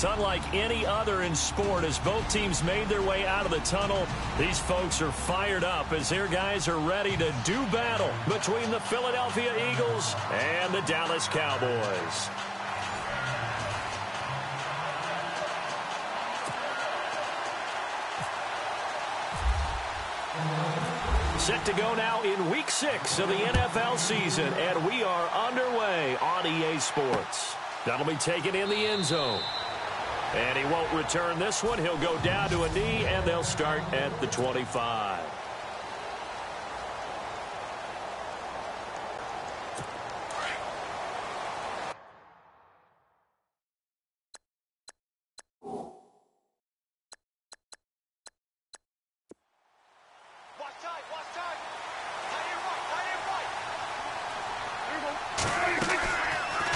It's unlike any other in sport. As both teams made their way out of the tunnel, these folks are fired up as their guys are ready to do battle between the Philadelphia Eagles and the Dallas Cowboys. Set to go now in Week 6 of the NFL season, and we are underway on EA Sports. That'll be taken in the end zone. And he won't return this one. He'll go down to a knee, and they'll start at the 25.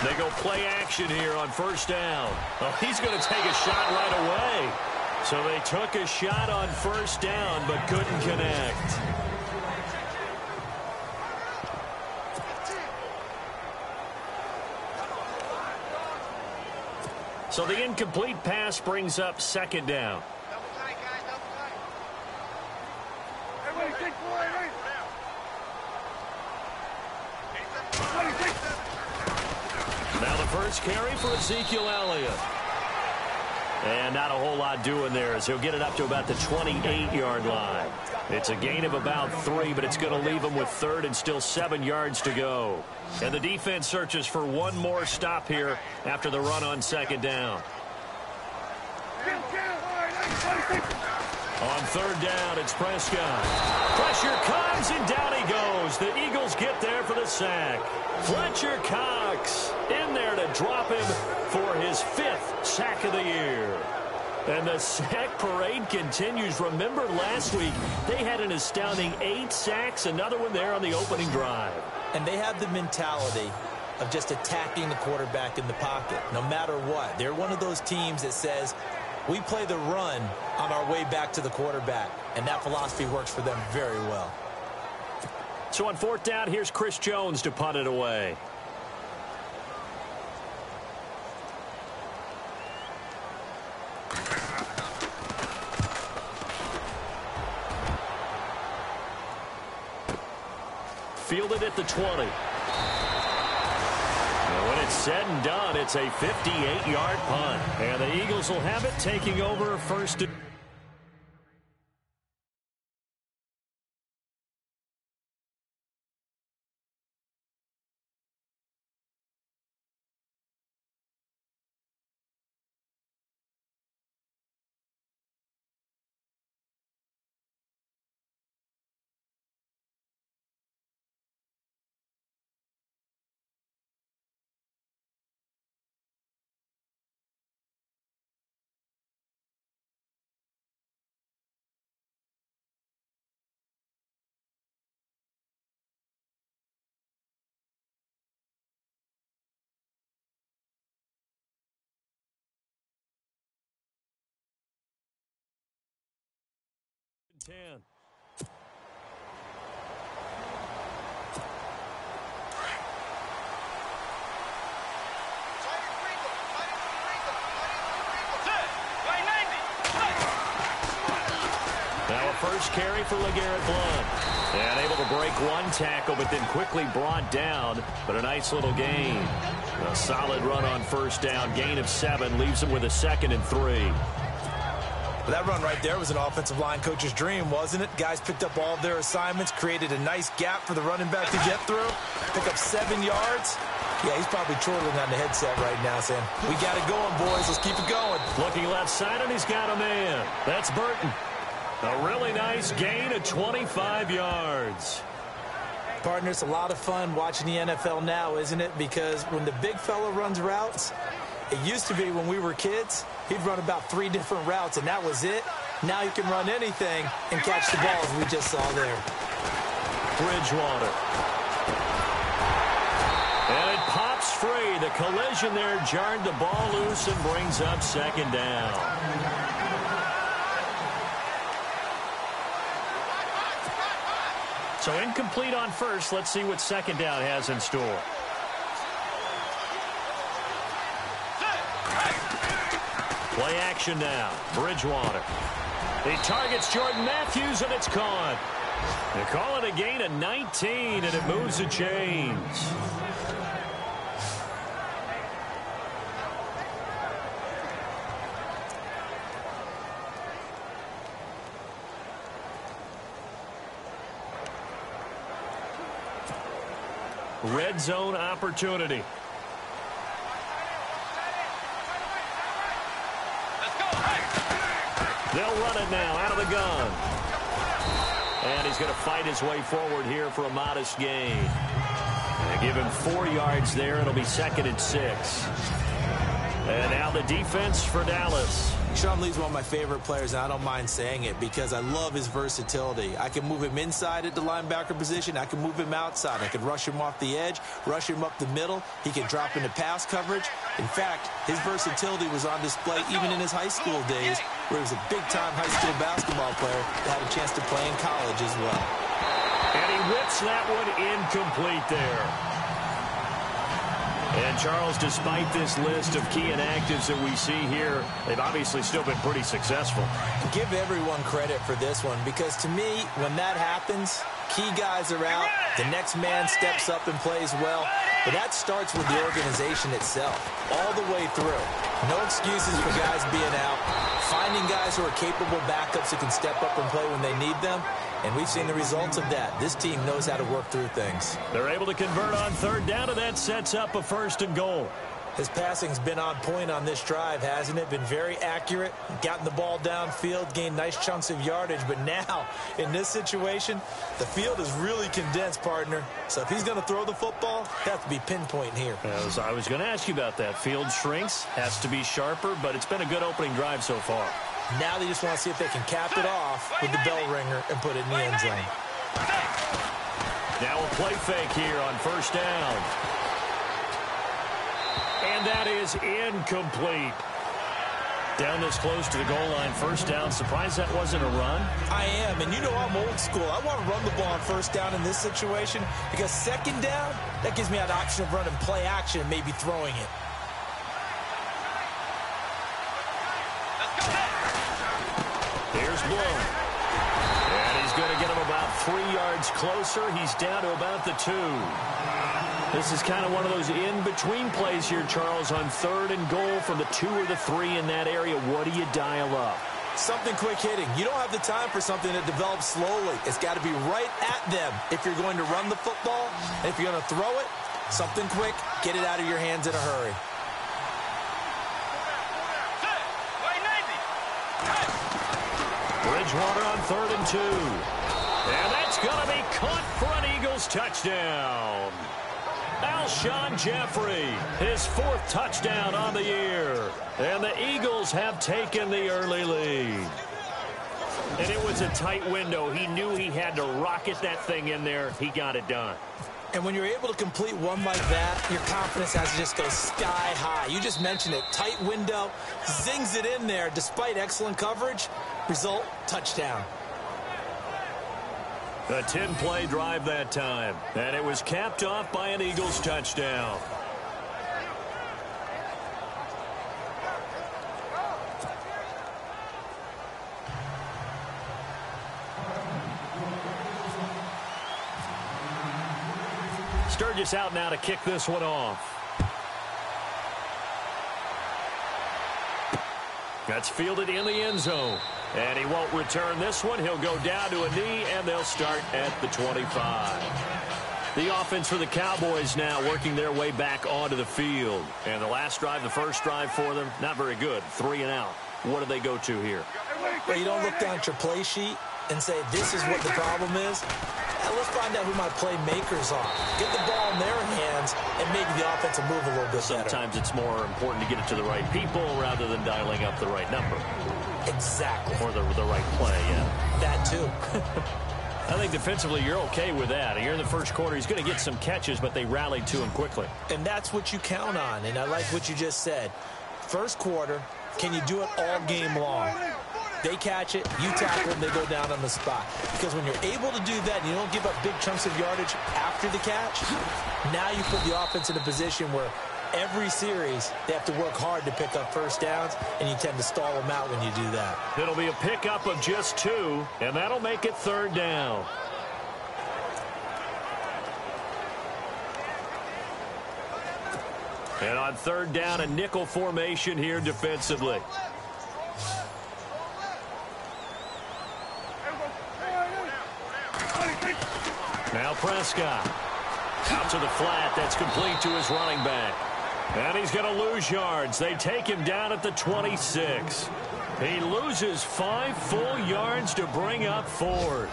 They go play action here on first down. Oh, he's going to take a shot right away. So they took a shot on first down but couldn't connect. So the incomplete pass brings up second down. Now the first carry for Ezekiel Elliott. And not a whole lot doing there as he'll get it up to about the 28-yard line. It's a gain of about 3, but it's going to leave him with third and still 7 yards to go. And the defense searches for one more stop here after the run on second down. On third down, it's Prescott. Pressure comes, and down he goes. The Eagles get there for the sack. Fletcher Cox in there to drop him for his 5th sack of the year. And the sack parade continues. Remember last week, they had an astounding 8 sacks, another one there on the opening drive. And they have the mentality of just attacking the quarterback in the pocket, no matter what. They're one of those teams that says, we play the run on our way back to the quarterback, and that philosophy works for them very well. So on fourth down, here's Chris Jones to punt it away. Fielded at the 20. When it's said and done, it's a 58-yard punt. And the Eagles will have it, taking over first and ten. Now a first carry for LeGarrette Blount. And able to break one tackle, but then quickly brought down. But a nice little gain. A solid run on first down. Gain of 7 leaves him with a 2nd and 3. Well, that run right there was an offensive line coach's dream, wasn't it? Guys picked up all of their assignments, created a nice gap for the running back to get through, pick up 7 yards. Yeah, he's probably chortling on the headset right now saying, we got it going, boys. Let's keep it going. Looking left side, and he's got a man. That's Burton. A really nice gain of 25 yards. Partner, it's a lot of fun watching the NFL now, isn't it? Because when the big fella runs routes, it used to be when we were kids, he'd run about 3 different routes, and that was it. Now he can run anything and catch the ball, as we just saw there. Bridgewater. And it pops free. The collision there jarred the ball loose and brings up second down. So incomplete on first. Let's see what second down has in store. Play action now. Bridgewater. He targets Jordan Matthews, and it's caught. They call it a gain of 19, and it moves the chains. Red zone opportunity. They'll run it now out of the gun. And he's going to fight his way forward here for a modest gain. They give him 4 yards there. It'll be 2nd and 6. And now the defense for Dallas. Sean Lee's one of my favorite players, and I don't mind saying it because I love his versatility. I can move him inside at the linebacker position. I can move him outside. I can rush him off the edge, rush him up the middle. He can drop into pass coverage. In fact, his versatility was on display even in his high school days, where he was a big-time high school basketball player that had a chance to play in college as well. And he whips that one incomplete there. And, Charles, despite this list of key inactives that we see here, they've obviously still been pretty successful. Give everyone credit for this one because, to me, when that happens, key guys are out, the next man steps up and plays well. But that starts with the organization itself, all the way through. No excuses for guys being out, finding guys who are capable backups who can step up and play when they need them. And we've seen the results of that. This team knows how to work through things. They're able to convert on 3rd down, and that sets up a 1st and goal. His passing's been on point on this drive, hasn't it? Been very accurate, gotten the ball downfield, gained nice chunks of yardage. But now, in this situation, the field is really condensed, partner. So if he's going to throw the football, it has to be pinpoint here. I was going to ask you about that. Field shrinks, has to be sharper, but it's been a good opening drive so far. Now they just want to see if they can cap it off with the bell ringer and put it in the end zone. Now a play fake here on 1st down. And that is incomplete. Down this close to the goal line, 1st down. Surprised that wasn't a run? I am, and you know I'm old school. I want to run the ball on 1st down in this situation because 2nd down, that gives me that option of running play action and maybe throwing it. Here's Bloom. And he's going to get him about 3 yards closer. He's down to about the 2. This is kind of one of those in-between plays here, Charles, on 3rd and goal from the 2 or the 3 in that area. What do you dial up? Something quick hitting. You don't have the time for something that develops slowly. It's got to be right at them if you're going to run the football. And if you're going to throw it, something quick, get it out of your hands in a hurry. Bridgewater on 3rd and 2. And that's going to be caught for an Eagles touchdown. Alshon Jeffrey, his 4th touchdown on the year. And the Eagles have taken the early lead. And it was a tight window. He knew he had to rocket that thing in there. He got it done. And when you're able to complete one like that, your confidence has to just go sky high. You just mentioned it. Tight window, zings it in there despite excellent coverage. Result, touchdown. A 10-play drive that time. And it was capped off by an Eagles touchdown. Sturgis out now to kick this one off. That's fielded in the end zone. And he won't return this one. He'll go down to a knee, and they'll start at the 25. The offense for the Cowboys now working their way back onto the field. And the last drive, the first drive for them, not very good. 3 and out. What do they go to here? Well, you don't look down at your play sheet and say, this is what the problem is. Now let's find out who my playmakers are. Get the ball in their hands and make the offense move a little bit better. Sometimes it's more important to get it to the right people rather than dialing up the right number. Exactly. Or the right play, yeah. That too. I think defensively you're okay with that. Here in the first quarter, he's going to get some catches, but they rallied to him quickly. And that's what you count on, and I like what you just said. First quarter, can you do it all game long? They catch it, you tackle them, they go down on the spot. Because when you're able to do that and you don't give up big chunks of yardage after the catch, now you put the offense in a position where every series, they have to work hard to pick up first downs, and you tend to stall them out when you do that. It'll be a pickup of just 2, and that'll make it third down. And on third down, a nickel formation here defensively. Now Prescott. Out to the flat. That's complete to his running back. And he's going to lose yards. They take him down at the 26. He loses 5 full yards to bring up 4.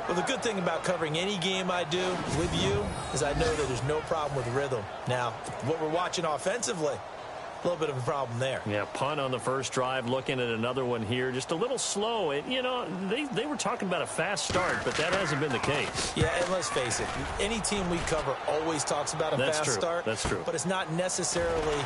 Well, the good thing about covering any game I do with you is I know that there's no problem with rhythm. Now, what we're watching offensively, a little bit of a problem there. Yeah, punt on the first drive, looking at another one here. Just a little slow. You know, they were talking about a fast start, but that hasn't been the case. Yeah, and let's face it, any team we cover always talks about a fast start. That's true. But it's not necessarily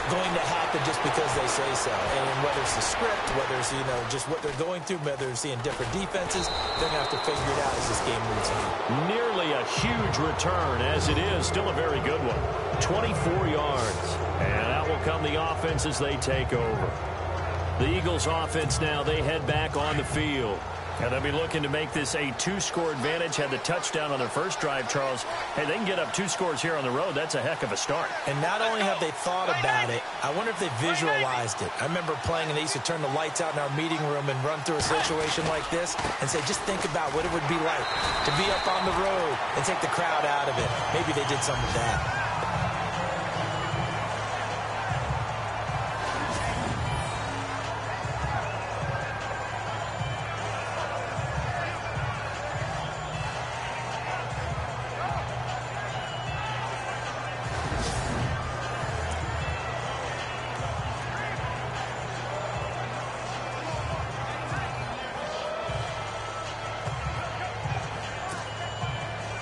going to happen just because they say so. And whether it's the script, whether it's, just what they're going through, whether they're seeing different defenses, they're going to have to figure it out as this game moves on. Nearly a huge return, as it is. Still a very good one. 24 yards. And out will come the offense as they take over. The Eagles offense now, they head back on the field. And they'll be looking to make this a 2-score advantage. Had the touchdown on their first drive, Charles. Hey, they can get up 2 scores here on the road. That's a heck of a start. And not only have they thought about it, I wonder if they visualized it. I remember playing, and they used to turn the lights out in our meeting room and run through a situation like this and say, just think about what it would be like to be up on the road and take the crowd out of it. Maybe they did some of that.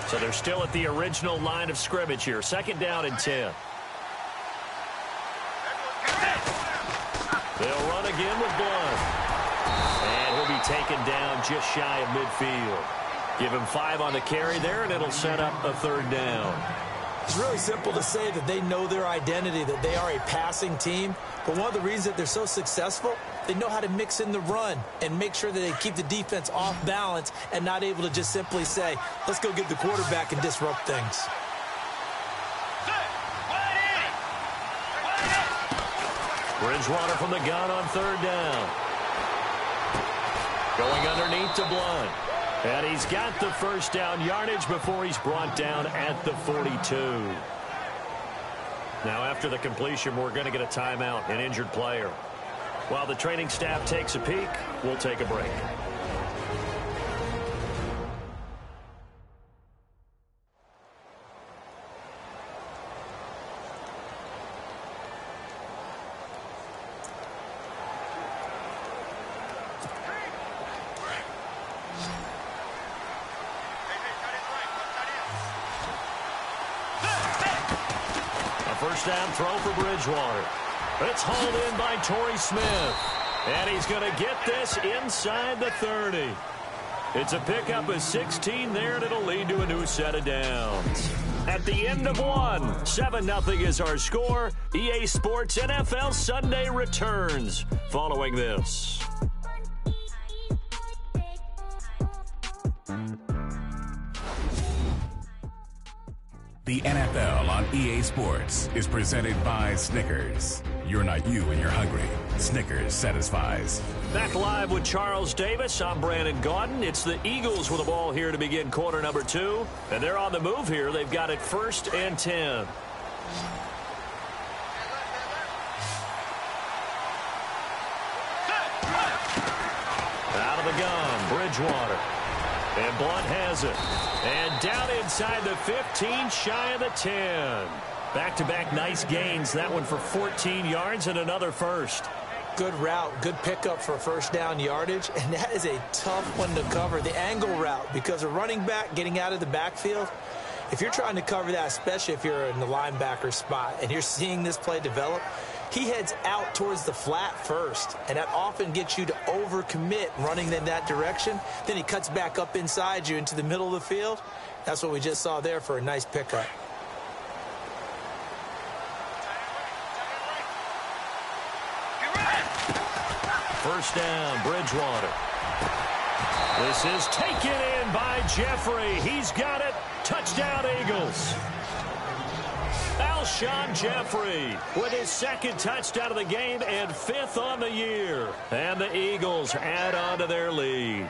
So they're still at the original line of scrimmage here. 2nd down and 10. They'll run again with Blunt. And he'll be taken down just shy of midfield. Give him 5 on the carry there, and it'll set up a 3rd down. It's really simple to say that they know their identity, that they are a passing team. But one of the reasons that they're so successful, they know how to mix in the run and make sure that they keep the defense off balance and not able to just simply say, let's go get the quarterback and disrupt things. Bridgewater from the gun on 3rd down. Going underneath to Blunt. And he's got the first down yardage before he's brought down at the 42. Now, after the completion, we're going to get a timeout, an injured player. While the training staff takes a peek, we'll take a break. First down throw for Bridgewater. It's hauled in by Torrey Smith. And he's going to get this inside the 30. It's a pickup of 16 there, and it'll lead to a new set of downs. At the end of 1, 7-0 is our score. EA Sports NFL Sunday returns following this. The NFL on EA Sports is presented by Snickers. You're not you when you're hungry. Snickers satisfies. Back live with Charles Davis. I'm Brandon Gaudin. It's the Eagles with the ball here to begin quarter number 2. And they're on the move here. They've got it 1st and 10. Out of the gun, Bridgewater. And Blunt has it. And down inside the 15, shy of the 10. Back-to-back nice gains. That one for 14 yards and another first. Good route, good pickup for first down yardage, and that is a tough one to cover, the angle route, because a running back getting out of the backfield, if you're trying to cover that, especially if you're in the linebacker spot and you're seeing this play develop, he heads out towards the flat first, and that often gets you to overcommit running in that direction. Then he cuts back up inside you into the middle of the field. That's what we just saw there for a nice pickup. first down, Bridgewater. This is taken in by Jeffrey. He's got it. Touchdown, Eagles. Alshon Jeffrey with his second touchdown of the game and 5th on the year. And the Eagles add on to their lead.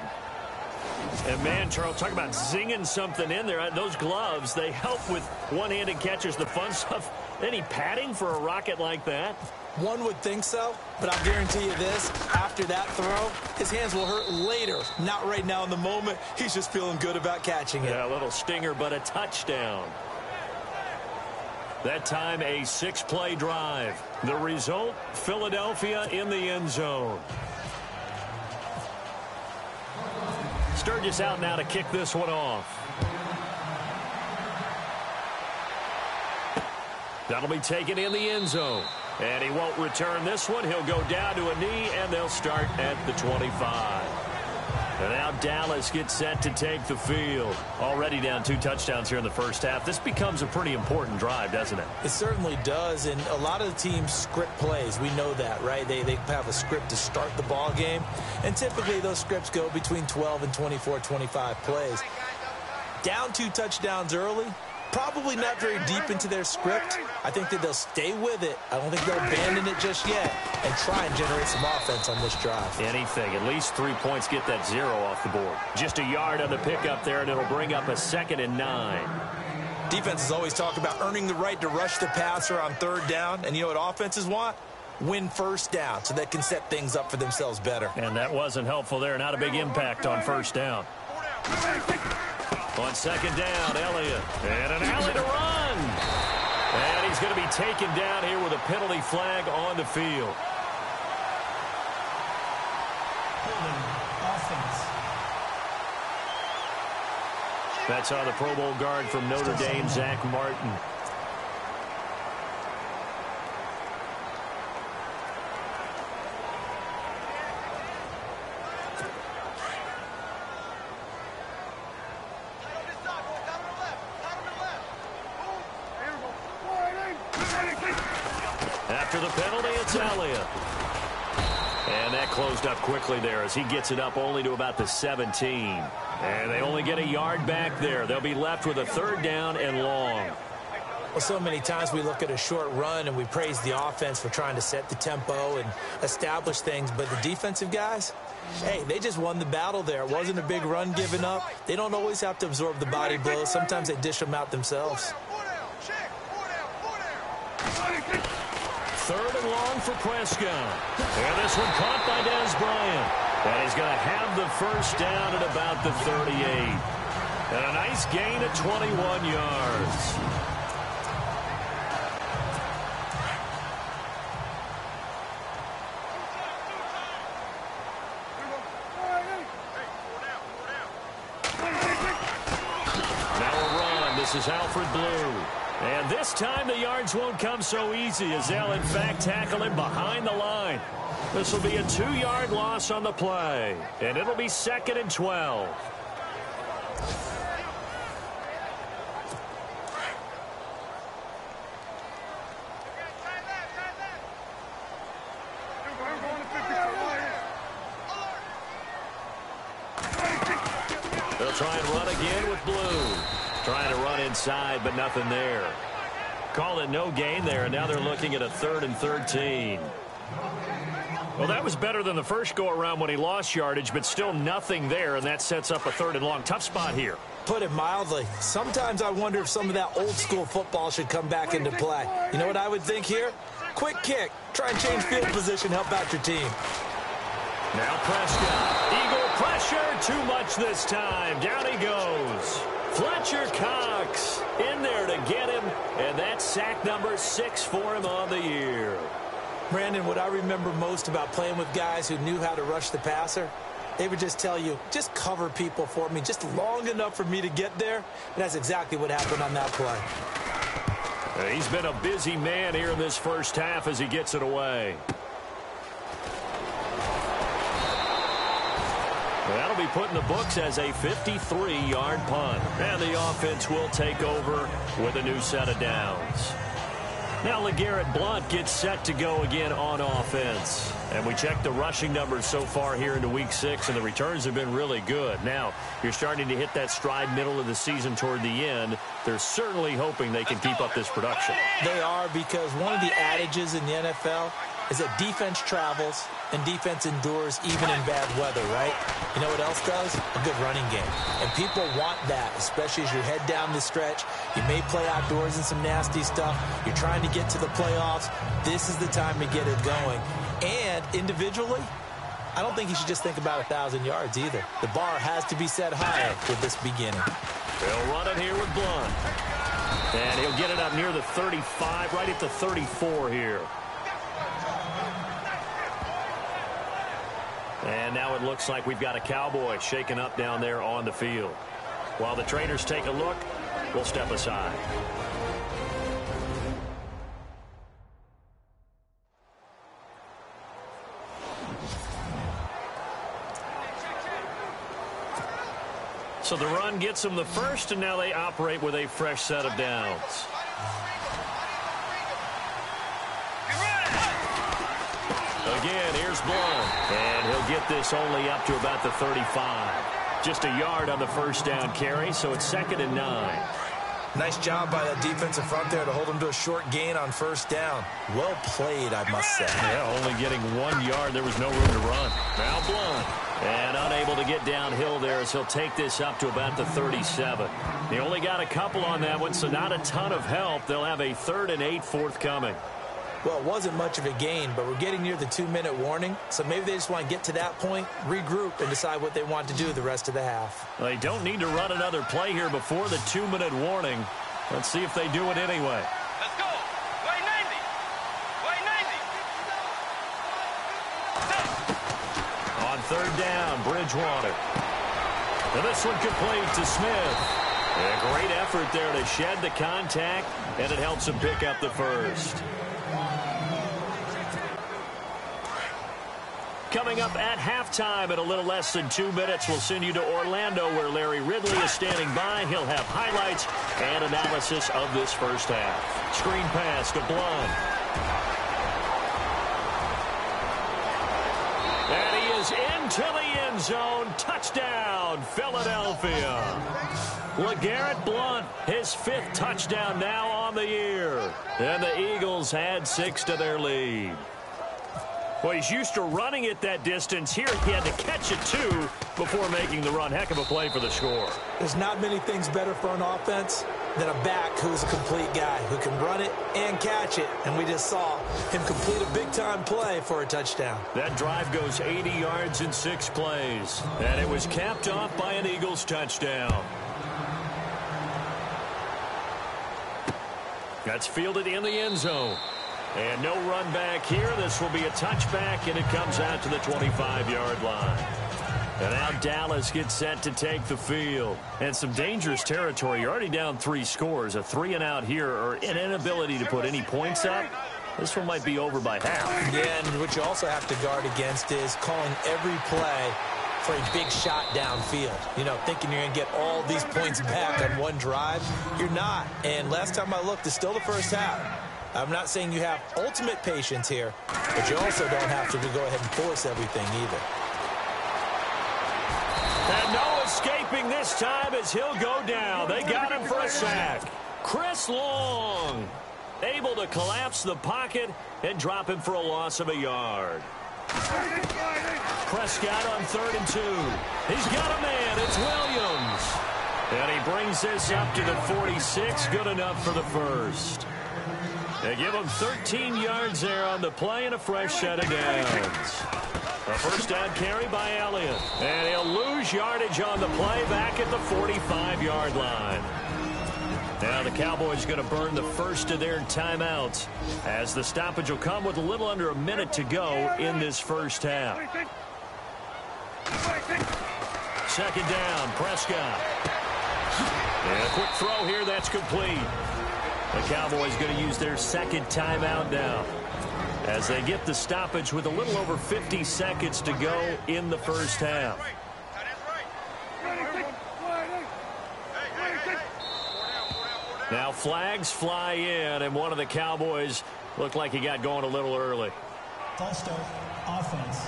And, man, Charles, talk about zinging something in there. Those gloves, they help with one-handed catches, the fun stuff. Any padding for a rocket like that? One would think so, but I'll guarantee you this. After that throw, his hands will hurt later. Not right now in the moment. He's just feeling good about catching it. Yeah, a little stinger, but a touchdown. That time, a 6-play drive. The result, Philadelphia in the end zone. Sturgis out now to kick this one off. That'll be taken in the end zone. And he won't return this one. He'll go down to a knee, and they'll start at the 25. And now Dallas gets set to take the field. Already down 2 touchdowns here in the first half. This becomes a pretty important drive, doesn't it? It certainly does, and a lot of the teams script plays. We know that, right? They have a script to start the ball game, and typically those scripts go between 12 and 24, 25 plays. Down 2 touchdowns early, probably not very deep into their script. I think that they'll stay with it. I don't think they'll abandon it just yet and try and generate some offense on this drive. Anything. At least 3 points, get that 0 off the board. Just a yard on the pickup there, and it'll bring up a 2nd and 9. Defenses always talk about earning the right to rush the passer on 3rd down. And you know what offenses want? Win first down so they can set things up for themselves better. And that wasn't helpful there. Not a big impact on first down. On 2nd down, Elliott. And an alley to run. And he's going to be taken down here with a penalty flag on the field. That's on the Pro Bowl guard from Notre Dame, Zach Martin. After the penalty, it's Elliott. And that closed up quickly there as he gets it up only to about the 17. And they only get a yard back there. They'll be left with a 3rd down and long. Well, so many times we look at a short run and we praise the offense for trying to set the tempo and establish things. But the defensive guys, hey, they just won the battle there. It wasn't a big run given up. They don't always have to absorb the body blows. Sometimes they dish them out themselves. 3rd and long for Prescott. And this one caught by Dez Bryant. And he's going to have the first down at about the 38. And a nice gain of 21 yards. Now a run. This is Alfred Blue. And this time the yards won't come so easy as they'll, in fact, tackle him behind the line. This will be a 2-yard loss on the play. And it'll be 2nd and 12. They'll try and run again with Blue. Trying to run inside, but nothing there. Call it no gain there, and now they're looking at a 3rd and 13. Well, that was better than the first go-around when he lost yardage, but still nothing there, and that sets up a 3rd and long. Tough spot here. Put it mildly. Sometimes I wonder if some of that old-school football should come back into play. You know what I would think here? Quick kick. Try and change field position. Help out your team. Now Prescott. Eagle pressure. Too much this time. Down he goes. Fletcher Cox in there to get him, and that's sack number 6 for him on the year. Brandon, what I remember most about playing with guys who knew how to rush the passer, they would just tell you, just cover people for me, just long enough for me to get there. And that's exactly what happened on that play. He's been a busy man here in this first half as he gets it away. That'll be put in the books as a 53-yard punt. And the offense will take over with a new set of downs. Now LeGarrette Blount gets set to go again on offense. And we checked the rushing numbers so far here into Week 6, and the returns have been really good. Now, you're starting to hit that stride middle of the season toward the end. They're certainly hoping they can keep up this production. They are, because one of the adages in the NFL is that defense travels and defense endures even in bad weather, right? You know what else does? A good running game. And people want that, especially as you head down the stretch. You may play outdoors in some nasty stuff. You're trying to get to the playoffs. This is the time to get it going. And individually, I don't think you should just think about 1,000 yards either. The bar has to be set higher with this beginning. They'll run it here with Blount. And he'll get it up near the 35, right at the 34 here. And now it looks like we've got a Cowboy shaken up down there on the field. While the trainers take a look, we'll step aside. So the run gets them the first, and now they operate with a fresh set of downs. Again, here's Blount, and he'll get this only up to about the 35. Just a yard on the first down carry, so it's 2nd and 9. Nice job by that defensive front there to hold him to a short gain on first down. Well played, I must say. Yeah, only getting 1 yard. There was no room to run. Now Blount, and unable to get downhill there as he'll take this up to about the 37. He only got a couple on that one, so not a ton of help. They'll have a 3rd and 8 forthcoming. Well, it wasn't much of a gain, but we're getting near the 2-minute warning, so maybe they just want to get to that point, regroup, and decide what they want to do the rest of the half. They don't need to run another play here before the 2-minute warning. Let's see if they do it anyway. Let's go. Way 90. Way 90. On 3rd down, Bridgewater. And this one complete to Smith. A great effort there to shed the contact, and it helps him pick up the first. Coming up at halftime in a little less than 2 minutes, we'll send you to Orlando where Larry Ridley is standing by. He'll have highlights and analysis of this first half. Screen pass to Blount. And he is into the end zone. Touchdown, Philadelphia. LeGarrette Blount, his 5th touchdown now on the year. And the Eagles add 6 to their lead. Well, he's used to running it that distance. Here he had to catch it, too, before making the run. Heck of a play for the score. There's not many things better for an offense than a back who's a complete guy, who can run it and catch it. And we just saw him complete a big-time play for a touchdown. That drive goes 80 yards in 6 plays. And it was capped off by an Eagles touchdown. That's fielded in the end zone. And no run back here. This will be a touchback, and it comes out to the 25-yard line. And now Dallas gets set to take the field. And some dangerous territory. You're already down 3 scores. A 3-and-out here, or an inability to put any points up. This one might be over by half. Yeah, and what you also have to guard against is calling every play for a big shot downfield. You know, thinking you're going to get all these points back on one drive. You're not. And last time I looked, it's still the first half. I'm not saying you have ultimate patience here, but you also don't have to go ahead and force everything either. And no escaping this time as he'll go down. They got him for a sack. Chris Long able to collapse the pocket and drop him for a loss of a yard. Prescott on 3rd and 2. He's got a man. It's Williams. And he brings this up to the 46. Good enough for the first. They give him 13 yards there on the play and a fresh set of downs. A first down carry by Elliott. And he'll lose yardage on the play back at the 45-yard line. Now the Cowboys going to burn the first of their timeouts as the stoppage will come with a little under a minute to go in this first half. 2nd down, Prescott. And a quick throw here, that's complete. The Cowboys going to use their 2nd timeout now as they get the stoppage with a little over 50 seconds to go in the first half. Now flags fly in, and one of the Cowboys looked like he got going a little early. False start, offense.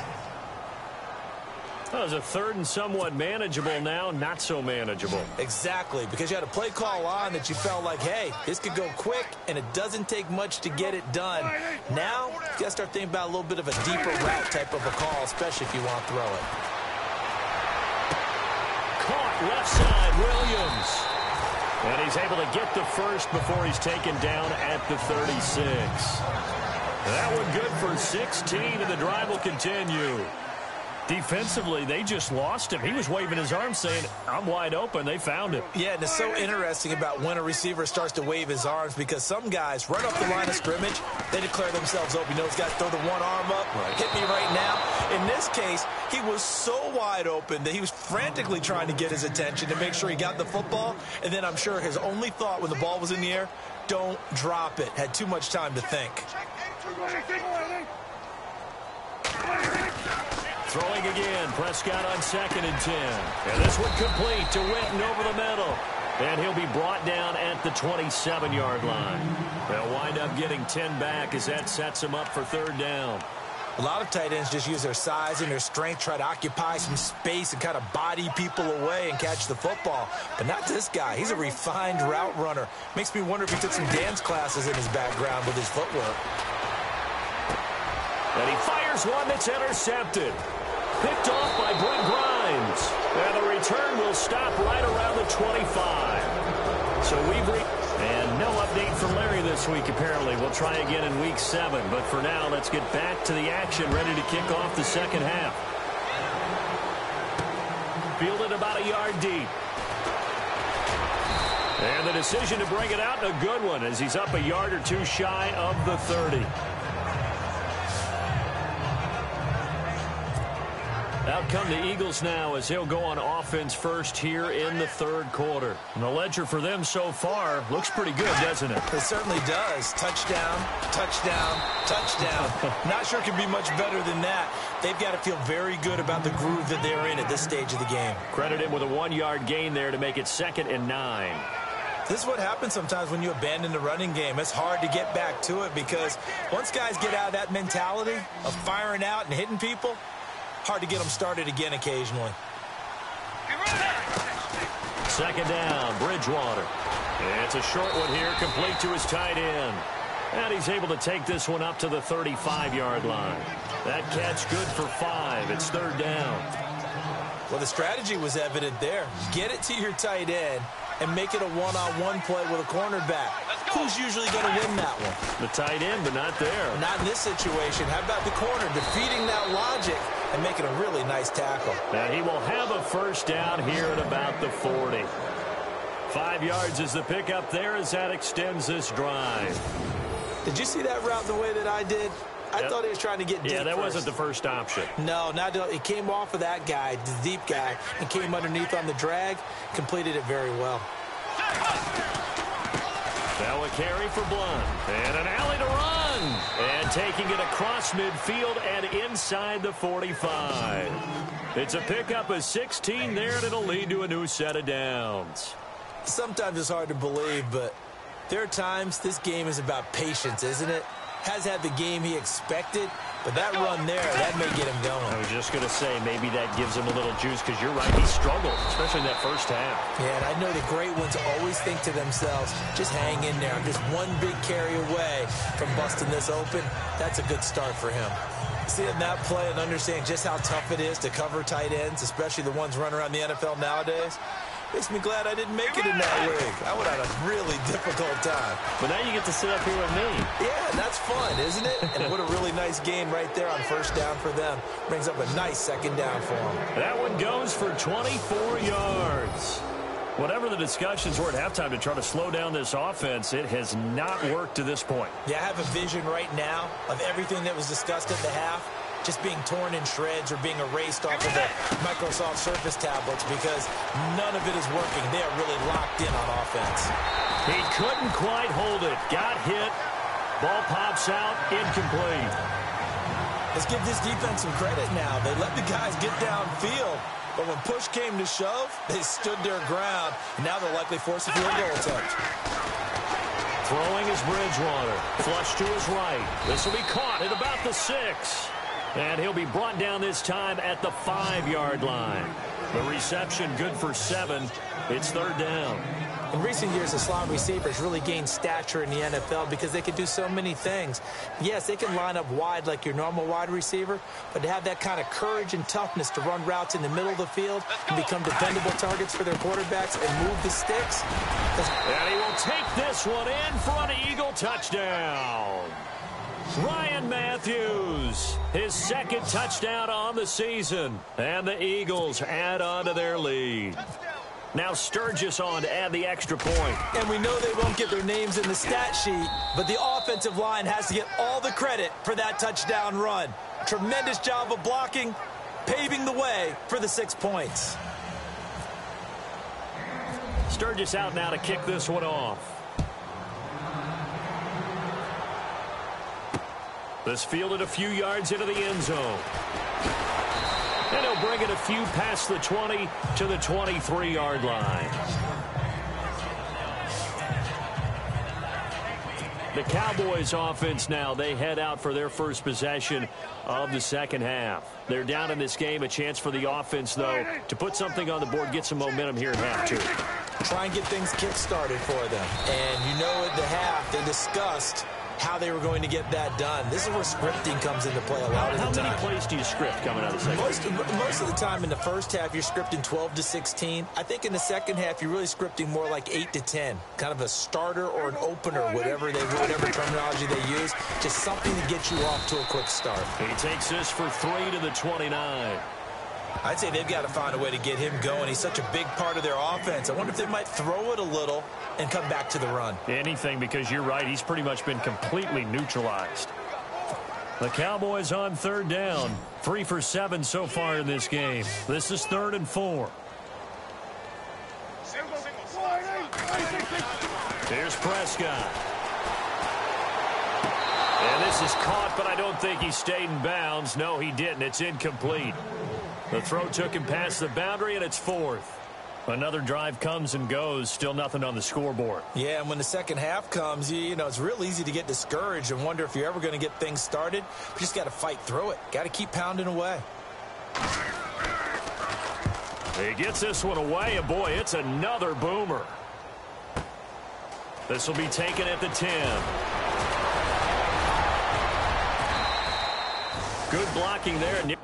That was a third and somewhat manageable, now not so manageable. Exactly, because you had a play call on that you felt like, hey, this could go quick, and it doesn't take much to get it done. Now, you got to start thinking about a little bit of a deeper route type of a call, especially if you want to throw it. Caught left side, Williams. And he's able to get the first before he's taken down at the 36. That one good for 16, and the drive will continue. Defensively, they just lost him. He was waving his arms saying, I'm wide open. They found him. Yeah, and it's so interesting about when a receiver starts to wave his arms, because some guys, right off the line of scrimmage, they declare themselves open. You know, those guys throw the one arm up, hit me right now. In this case, he was so wide open that he was frantically trying to get his attention to make sure he got the football. And then I'm sure his only thought when the ball was in the air, don't drop it. Had too much time to think. Throwing again, Prescott on 2nd and 10. And this one complete to Witten over the middle. And he'll be brought down at the 27-yard line. They'll wind up getting 10 back as that sets him up for 3rd down. A lot of tight ends just use their size and their strength, try to occupy some space and kind of body people away and catch the football. But not this guy. He's a refined route runner. Makes me wonder if he took some dance classes in his background with his footwork. And he fires one that's intercepted. Picked off by Brent Grimes. And the return will stop right around the 25. So and no update from Larry this week, apparently. We'll try again in week 7. But for now, let's get back to the action, ready to kick off the second half. Fielded about a yard deep. And the decision to bring it out, a good one, as he's up a yard or two shy of the 30. Out come the Eagles now as he'll go on offense first here in the 3rd quarter. And the ledger for them so far looks pretty good, doesn't it? It certainly does. Touchdown, touchdown, touchdown. Not sure it can be much better than that. They've got to feel very good about the groove that they're in at this stage of the game. Credit him with a 1-yard gain there to make it 2nd and 9. This is what happens sometimes when you abandon the running game. It's hard to get back to it because once guys get out of that mentality of firing out and hitting people, hard to get them started again occasionally. 2nd down, Bridgewater. It's a short one here, complete to his tight end. And he's able to take this one up to the 35-yard line. That catch good for 5. It's 3rd down. Well, the strategy was evident there. Get it to your tight end and make it a one-on-one play with a cornerback. Who's usually going to win that one? The tight end, but not there. Not in this situation. How about the corner defeating that logic and making a really nice tackle? And he will have a 1st down here at about the 40. 5 yards is the pickup there as that extends this drive. Did you see that route the way that I did? I thought he was trying to get deep. Yeah, that first. wasn't the first option. No, he came off of that guy, the deep guy, and came underneath on the drag, completed it very well. Now a carry for Blunt. And an alley to run. And taking it across midfield and inside the 45. It's a pickup of 16 there, and it'll lead to a new set of downs. Sometimes it's hard to believe, but there are times this game is about patience, isn't it? Has had the game he expected, but that run there, that may get him going. I was just going to say, maybe that gives him a little juice, because you're right, he struggled, especially in that first half. Yeah, and I know the great ones always think to themselves, just hang in there. I'm just one big carry away from busting this open. That's a good start for him. Seeing that play and understanding just how tough it is to cover tight ends, especially the ones running around the NFL nowadays, makes me glad I didn't make it in that league. I would have had a really difficult time. But now you get to sit up here with me. Yeah, and that's fun, isn't it? And what a really nice game right there on 1st down for them. Brings up a nice 2nd down for them. That one goes for 24 yards. Whatever the discussions were at halftime to try to slow down this offense, it has not worked to this point. Yeah, I have a vision right now of everything that was discussed at the half just being torn in shreds or being erased off of the Microsoft Surface tablets because none of it is working. They are really locked in on offense. He couldn't quite hold it. Got hit. Ball pops out. Incomplete. Let's give this defense some credit now. They let the guys get downfield, But when push came to shove, they stood their ground, and now they'll likely force a field goal attempt. Throwing is Bridgewater. Flush to his right. This will be caught at about the 6. And he'll be brought down this time at the 5-yard line. The reception good for 7. It's third down. In recent years, the slot receivers really gained stature in the NFL because they can do so many things. Yes, they can line up wide like your normal wide receiver, but to have that kind of courage and toughness to run routes in the middle of the field and become dependable targets for their quarterbacks and move the sticks. And he will take this one in for an Eagle touchdown. Ryan Matthews, his second touchdown on the season, and the Eagles add on to their lead. Now Sturgis on to add the extra point. And we know they won't get their names in the stat sheet, but the offensive line has to get all the credit for that touchdown run. Tremendous job of blocking, paving the way for the 6 points. Sturgis out now to kick this one off. This fielded a few yards into the end zone. And he'll bring it a few past the 20 to the 23-yard line. The Cowboys offense now, they head out for their first possession of the second half. They're down in this game. A chance for the offense, though, to put something on the board, get some momentum here at half, too. Try and get things kick-started for them. And you know at the half, they discussed how they were going to get that done. This is where scripting comes into play a lot of the time. How many plays do you script coming out of the second half? Most of the time in the first half, you're scripting 12 to 16. I think in the second half, you're really scripting more like 8 to 10. Kind of a starter or an opener, whatever terminology they use. Just something to get you off to a quick start. He takes this for 3 to the 29. I'd say they've got to find a way to get him going. He's such a big part of their offense. I wonder if they might throw it a little and come back to the run. Anything, because you're right. He's pretty much been completely neutralized. The Cowboys on third down. 3 for 7 so far in this game. This is 3rd and 4. Here's Prescott. And this is caught, but I don't think he stayed in bounds. No, he didn't. It's incomplete. The throw took him past the boundary, and it's 4th. Another drive comes and goes. Still nothing on the scoreboard. Yeah, and when the second half comes, you know, it's real easy to get discouraged and wonder if you're ever going to get things started. You just got to fight through it. Got to keep pounding away. He gets this one away, and boy, it's another boomer. This will be taken at the 10. Good blocking there.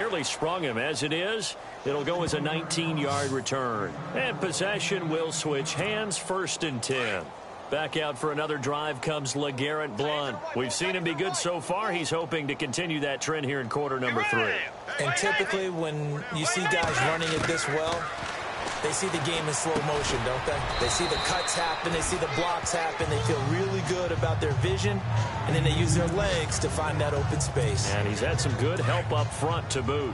Nearly sprung him. As it is, it'll go as a 19-yard return. And possession will switch hands, 1st and 10. Back out for another drive comes LeGarrette Blount. We've seen him be good so far. He's hoping to continue that trend here in quarter number 3. And typically when you see guys running it this well, they see the game in slow motion, don't they? They see the cuts happen. They see the blocks happen. They feel really good about their vision. And then they use their legs to find that open space. And he's had some good help up front to boot.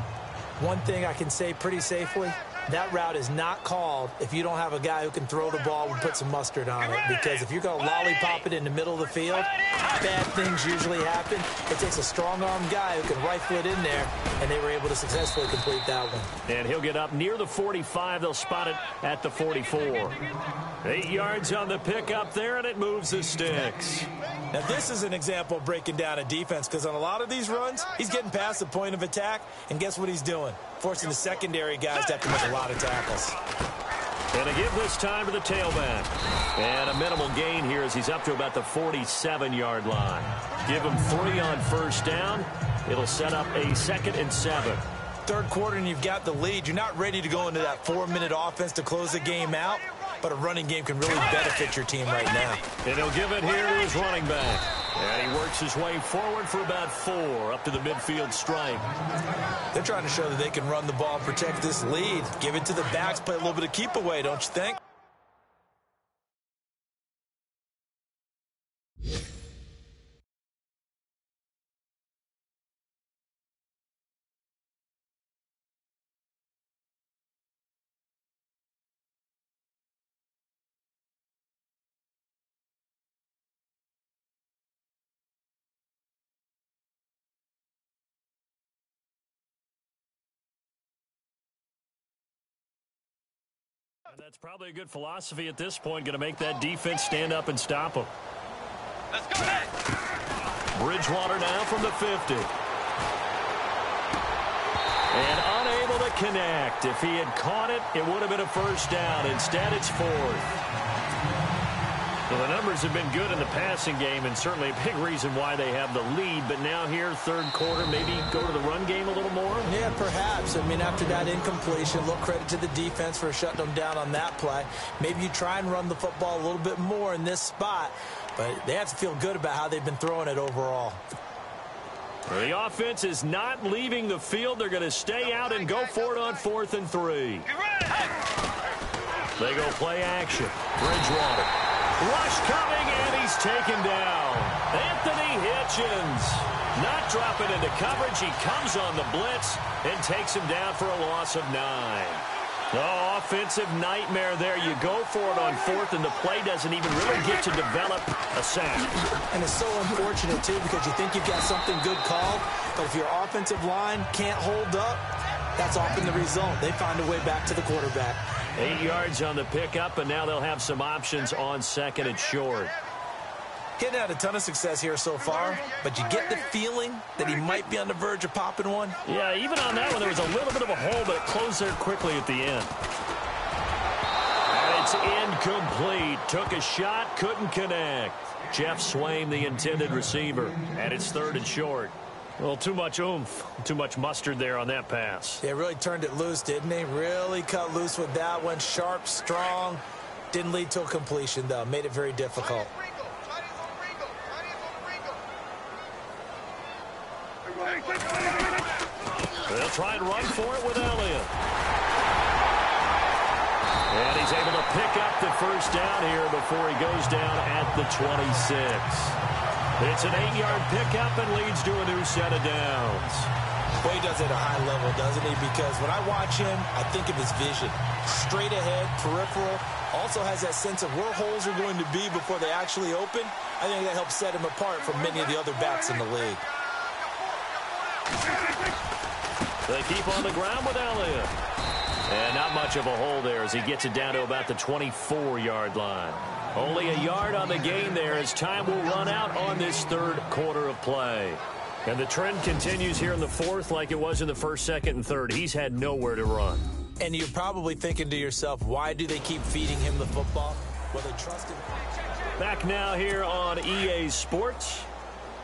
One thing I can say pretty safely, that route is not called if you don't have a guy who can throw the ball and put some mustard on it. Because if you're going to lollipop it in the middle of the field, bad things usually happen. It takes a strong-armed guy who can rifle it in there, and they were able to successfully complete that one. And he'll get up near the 45. They'll spot it at the 44. 8 yards on the pickup there, and it moves the sticks. Now, this is an example of breaking down a defense, because on a lot of these runs, he's getting past the point of attack, and guess what he's doing? Forcing the secondary guys to have to make a lot of tackles. And to give this time to the tailback. And a minimal gain here as he's up to about the 47-yard line. Give him 3 on 1st down. It'll set up a 2nd and 7. Third quarter and you've got the lead. You're not ready to go into that 4-minute offense to close the game out, but a running game can really benefit your team right now. And he'll give it here to his running back. And he works his way forward for about 4 up to the midfield stripe. They're trying to show that they can run the ball and protect this lead. Give it to the backs, play a little bit of keep away, don't you think? And that's probably a good philosophy at this point, going to make that defense stand up and stop them. Let's go back. Bridgewater now from the 50. And unable to connect. If he had caught it, it would have been a 1st down. Instead, it's 4th. Well, the numbers have been good in the passing game, and certainly a big reason why they have the lead. But now here, 3rd quarter, maybe go to the run game a little more? Yeah, perhaps. I mean, after that incompletion, a little credit to the defense for shutting them down on that play. Maybe you try and run the football a little bit more in this spot, but they have to feel good about how they've been throwing it overall. The offense is not leaving the field. They're going to stay out and go for it on 4th and 3. They go play action. Bridgewater. Rush coming, and he's taken down. Anthony Hitchens not dropping into coverage. He comes on the blitz and takes him down for a loss of 9. Oh, offensive nightmare there. You go for it on 4th, and the play doesn't even really get to develop a sack. And it's so unfortunate, too, because you think you've got something good called, but if your offensive line can't hold up, that's often the result. They find a way back to the quarterback. 8 yards on the pickup, and now they'll have some options on 2nd and short. Hitting had a ton of success here so far, but you get the feeling that he might be on the verge of popping one. Yeah, even on that one, there was a little bit of a hole, but it closed there quickly at the end. And it's incomplete. Took a shot, couldn't connect. Jeff Swaim, the intended receiver, and it's 3rd and short. Well, too much oomph, too much mustard there on that pass. Yeah, really turned it loose, didn't he? Really cut loose with that one. Sharp, strong. Didn't lead to a completion, though. Made it very difficult. They'll try and run for it with Elliott. And he's able to pick up the 1st down here before he goes down at the 26. It's an 8-yard pickup and leads to a new set of downs. Boy, he does it at a high level, doesn't he? Because when I watch him, I think of his vision. Straight ahead, peripheral. Also has that sense of where holes are going to be before they actually open. I think that helps set him apart from many of the other backs in the league. They keep on the ground with Elliott. And not much of a hole there as he gets it down to about the 24-yard line. Only a yard on the gain there as time will run out on this 3rd quarter of play. And the trend continues here in the 4th like it was in the 1st, 2nd, and 3rd. He's had nowhere to run. And you're probably thinking to yourself, why do they keep feeding him the football? Well, they trust him. Back now here on EA Sports.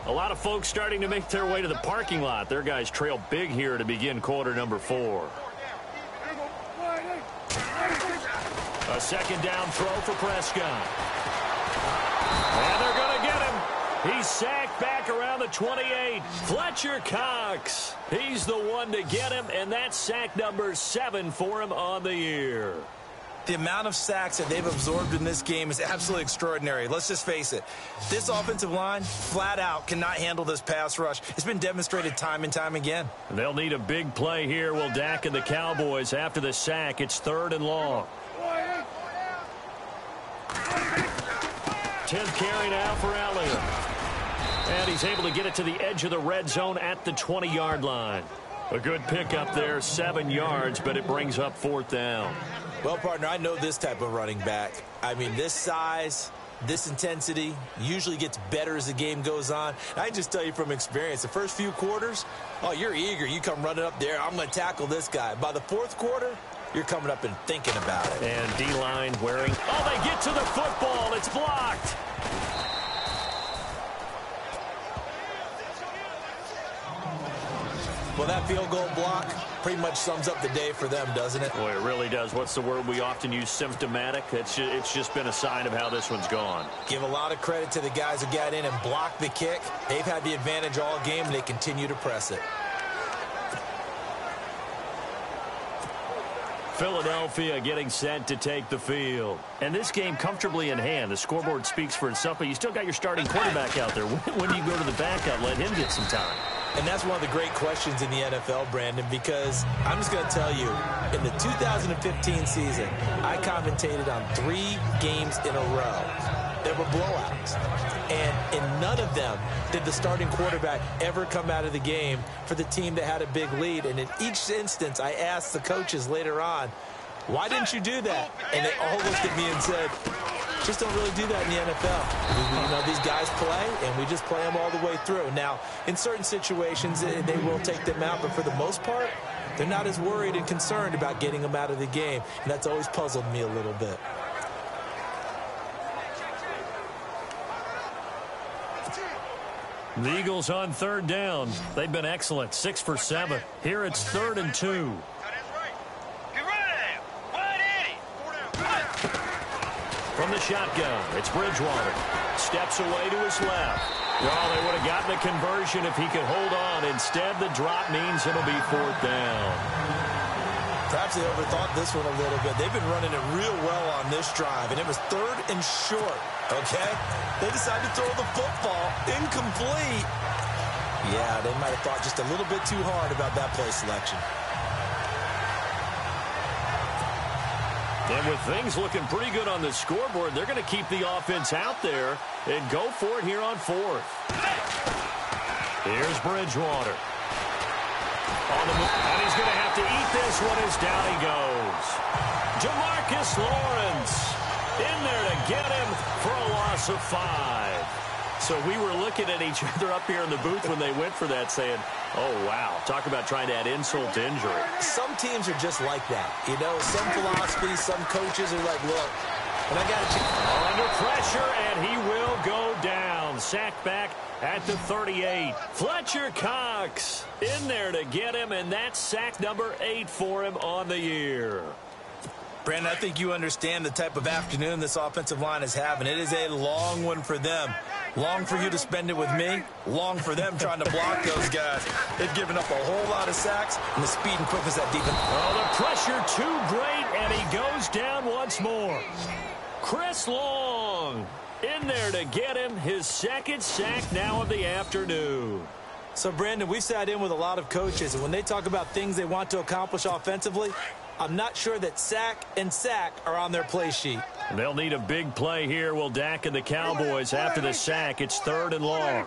A lot of folks starting to make their way to the parking lot. Their guys trail big here to begin quarter number 4. A second down throw for Prescott. And they're going to get him. He's sacked back around the 28. Fletcher Cox. He's the one to get him, and that's sack number 7 for him on the year. The amount of sacks that they've absorbed in this game is absolutely extraordinary. Let's just face it. This offensive line, flat out, cannot handle this pass rush. It's been demonstrated time and time again. And they'll need a big play here. Will Dak and the Cowboys after the sack. It's 3rd and long. 10th carry now for Elliott. And he's able to get it to the edge of the red zone at the 20-yard line. A good pickup there, 7 yards, but it brings up 4th down. Well, partner, I know this type of running back. I mean, this size, this intensity usually gets better as the game goes on. I can just tell you from experience, the first few quarters, oh, you're eager. You come running up there, I'm going to tackle this guy. By the 4th quarter, you're coming up and thinking about it. And D-line wearing. Oh, they get to the football. It's blocked. Well, that field goal block pretty much sums up the day for them, doesn't it? Boy, it really does. What's the word we often use? Symptomatic. It's just been a sign of how this one's gone. Give a lot of credit to the guys who got in and blocked the kick. They've had the advantage all game, and they continue to press it. Philadelphia getting set to take the field. And this game comfortably in hand. The scoreboard speaks for itself, but you still got your starting quarterback out there. When do you go to the backup? Let him get some time. And that's one of the great questions in the NFL, Brandon, because I'm just going to tell you, in the 2015 season, I commentated on 3 games in a row. There were blowouts. And in none of them did the starting quarterback ever come out of the game for the team that had a big lead. And in each instance, I asked the coaches later on, why didn't you do that? And they all looked at me and said, just don't really do that in the NFL. You know, these guys play, and we just play them all the way through. Now, in certain situations, they will take them out, but for the most part, they're not as worried and concerned about getting them out of the game, and that's always puzzled me a little bit. The Eagles on 3rd down. They've been excellent, 6 for 7. Here it's 3rd and 2. From the shotgun, it's Bridgewater. Steps away to his left. Well, they would have gotten the conversion if he could hold on. Instead, the drop means it'll be 4th down. Perhaps they overthought this one a little bit. They've been running it real well on this drive, and it was 3rd and short, okay? They decided to throw the football incomplete. Yeah, they might have thought just a little bit too hard about that play selection. And with things looking pretty good on the scoreboard, they're going to keep the offense out there and go for it here on 4th. Here's Bridgewater. On the move, and he's going to have to eat this one as down he goes. Jamarcus Lawrence in there to get him for a loss of 5. So we were looking at each other up here in the booth when they went for that saying, oh, wow, talk about trying to add insult to injury. Some teams are just like that. You know, some philosophies, some coaches are like, look, and I got to under pressure, and he will go down. Sacked back at the 38. Fletcher Cox in there to get him, and that's sack number 8 for him on the year. Brandon, I think you understand the type of afternoon this offensive line is having. It is a long one for them. Long for you to spend it with me. Long for them trying to block those guys. They've given up a whole lot of sacks, and the speed and quickness that defense. Oh, the pressure too great, and he goes down once more. Chris Long in there to get him his 2nd sack now of the afternoon. So, Brandon, we've sat in with a lot of coaches, and when they talk about things they want to accomplish offensively, I'm not sure that sack and sack are on their play sheet. They'll need a big play here. Will Dak and the Cowboys after the sack. It's 3rd and long.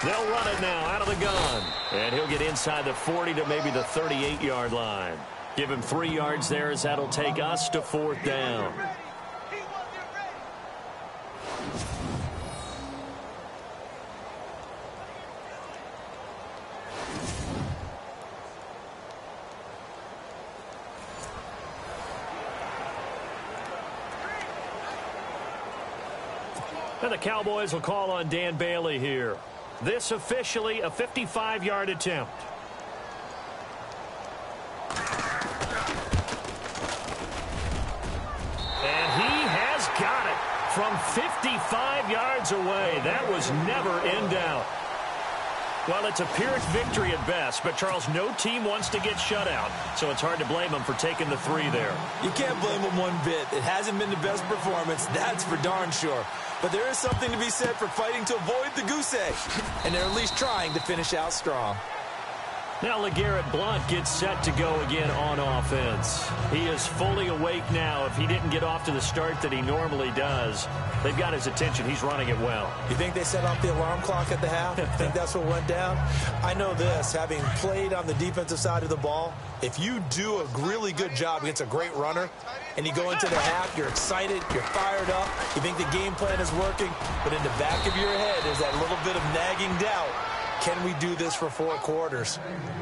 They'll run it now out of the gun. And he'll get inside the 40 to maybe the 38-yard line. Give him 3 yards there as that'll take us to 4th down. And the Cowboys will call on Dan Bailey here. This officially a 55-yard attempt. And he has got it from 55 yards away. That was never in doubt. Well, it's a Pyrrhic victory at best, but, Charles, no team wants to get shut out, so it's hard to blame them for taking the 3 there. You can't blame them one bit. It hasn't been the best performance, that's for darn sure. But there is something to be said for fighting to avoid the goose egg, and they're at least trying to finish out strong. Now LeGarrette Blount gets set to go again on offense. He is fully awake now. If he didn't get off to the start that he normally does, they've got his attention. He's running it well. You think they set off the alarm clock at the half? Think that's what went down? I know this, having played on the defensive side of the ball, if you do a really good job against a great runner, and you go into the half, you're excited, you're fired up, you think the game plan is working, but in the back of your head is that little bit of nagging doubt. Can we do this for 4 quarters?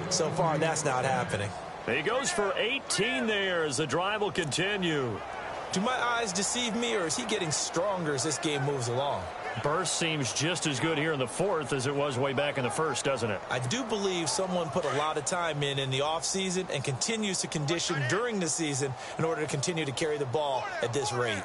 So far, that's not happening. He goes for 18 there as the drive will continue. Do my eyes deceive me, or is he getting stronger as this game moves along? Burst seems just as good here in the 4th as it was way back in the 1st, doesn't it? I do believe someone put a lot of time in the offseason and continues to condition during the season in order to continue to carry the ball at this rate.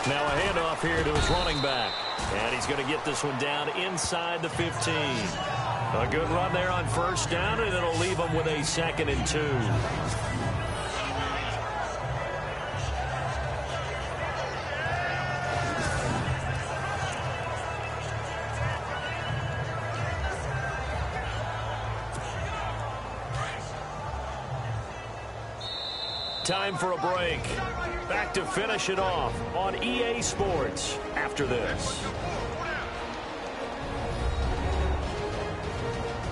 Now a handoff here to his running back. And he's going to get this one down inside the 15. A good run there on first down, and it'll leave him with a 2nd and 2. Time for a break. Back to finish it off on EA Sports after this.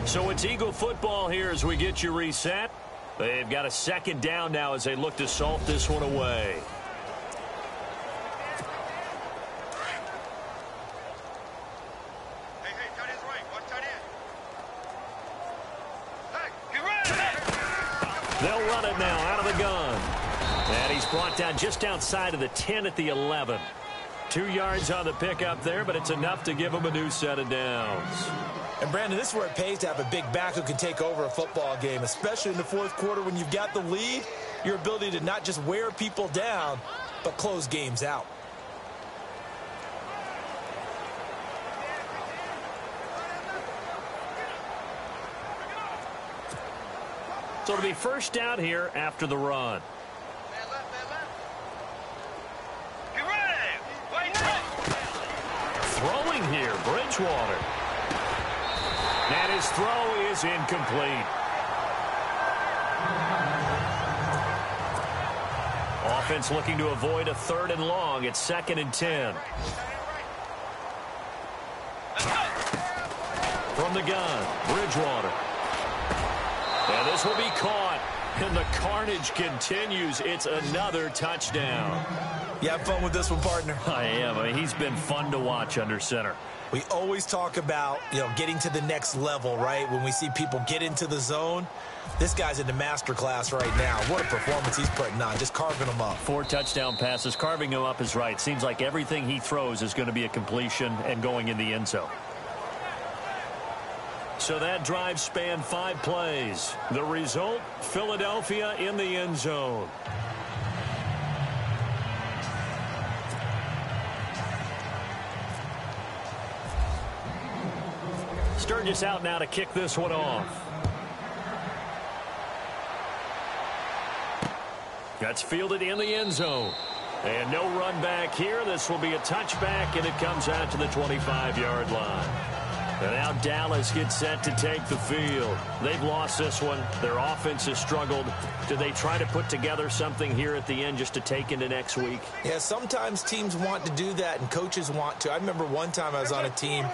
So it's Eagle football here as we get you reset. They've got a 2nd down now as they look to salt this one away. They'll run it now out of the gun. And he's brought down just outside of the 10 at the 11. 2 yards on the pickup there, but it's enough to give him a new set of downs. And, Brandon, this is where it pays to have a big back who can take over a football game, especially in the 4th quarter when you've got the lead, your ability to not just wear people down, but close games out. So it'll be first down here after the run. Throwing here, Bridgewater. And his throw is incomplete. Offense looking to avoid a 3rd and long. It's 2nd and 10. From the gun, Bridgewater. And this will be caught. And the carnage continues. It's another touchdown. You have fun with this one, partner? I am. I mean, he's been fun to watch under center. We always talk about, getting to the next level, right? When we see people get into the zone, this guy's in the master class right now. What a performance he's putting on, just carving them up. 4 touchdown passes. Carving him up is right. Seems like everything he throws is going to be a completion and going in the end zone. So that drive spanned 5 plays. The result, Philadelphia in the end zone. Sturgis out now to kick this one off. That's fielded in the end zone. And no run back here. This will be a touchback, and it comes out to the 25-yard line. And now Dallas gets set to take the field. They've lost this one. Their offense has struggled. Do they try to put together something here at the end just to take into next week? Yeah, sometimes teams want to do that and coaches want to. I remember one time I was on a team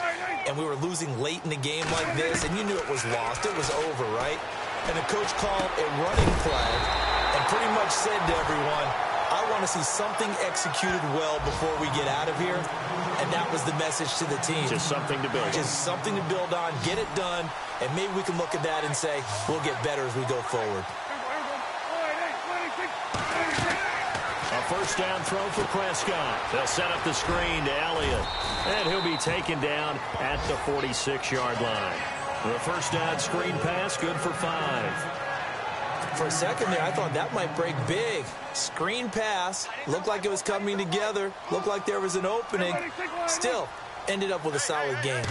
and we were losing late in the game like this, and you knew it was lost. It was over, right? And the coach called a running play and pretty much said to everyone, I want to see something executed well before we get out of here. And that was the message to the team. Just something to build on. Just something to build on, get it done, and maybe we can look at that and say, we'll get better as we go forward. first down throw for Prescott. They'll set up the screen to Elliott, and he'll be taken down at the 46-yard line. The first down screen pass, good for 5. For a second there, I thought that might break big. Screen pass, looked like it was coming together, looked like there was an opening. Still, ended up with a solid game.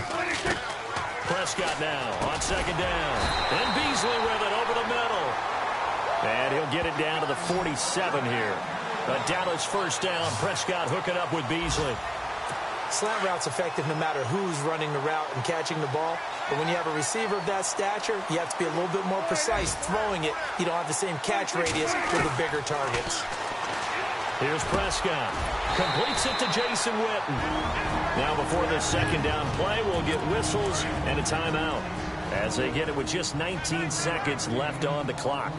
Prescott now on second down. And Beasley with it over the middle. And he'll get it down to the 47 here. A Dallas first down. Prescott hooking up with Beasley. Slant route's effective no matter who's running the route and catching the ball. But when you have a receiver of that stature, you have to be a little bit more precise throwing it. You don't have the same catch radius with the bigger targets. Here's Prescott. Completes it to Jason Witten. Now before this second down play, we'll get whistles and a timeout as they get it with just 19 seconds left on the clock.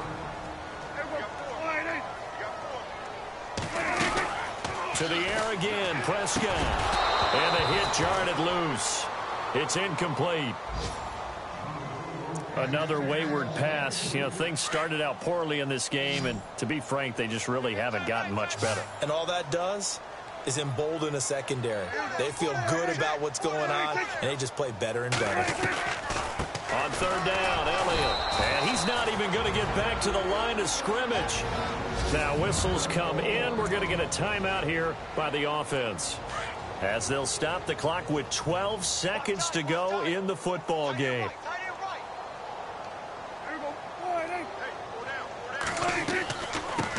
To the air again, Prescott. And the hit jarred it loose. It's incomplete. Another wayward pass. You know, things started out poorly in this game, and to be frank, they just really haven't gotten much better. And all that does is embolden a secondary. They feel good about what's going on, and they just play better and better. On third down, Elliott. And he's not even going to get back to the line of scrimmage. Now whistles come in. We're going to get a timeout here by the offense, as they'll stop the clock with 12 seconds to go in the football game.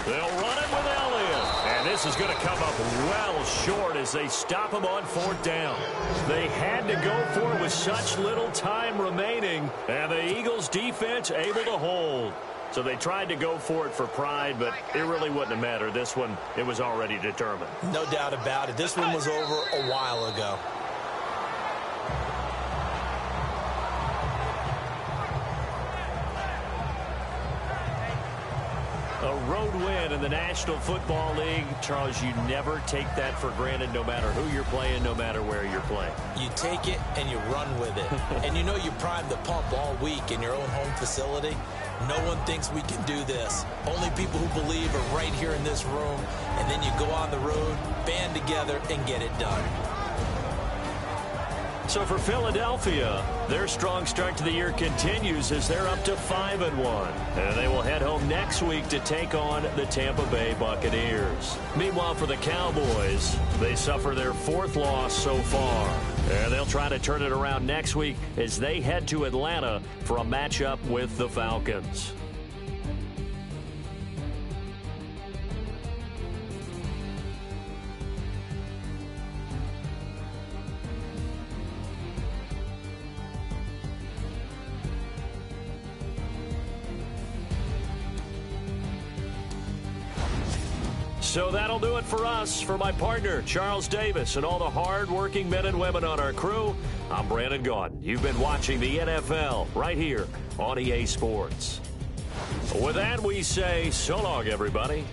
They'll run it with Elliott. And this is going to come up well short as they stop him on fourth down. They had to go for it with such little time remaining, and the Eagles defense able to hold. So they tried to go for it for pride, but it really wouldn't have mattered. This one, it was already determined. No doubt about it. This one was over a while ago. A road win in the National Football League. Charles, you never take that for granted, no matter who you're playing, no matter where you're playing. You take it and you run with it. And you know you primed the pump all week in your own home facility. No one thinks we can do this. Only people who believe are right here in this room. And then you go on the road, band together, and get it done. So for Philadelphia, their strong start to the year continues as they're up to 5-1. And they will head home next week to take on the Tampa Bay Buccaneers. Meanwhile, for the Cowboys, they suffer their 4th loss so far. And they'll try to turn it around next week as they head to Atlanta for a matchup with the Falcons. So that'll do it for us. For my partner, Charles Davis, and all the hard-working men and women on our crew, I'm Brandon Gaudin. You've been watching the NFL right here on EA Sports. With that, we say so long, everybody.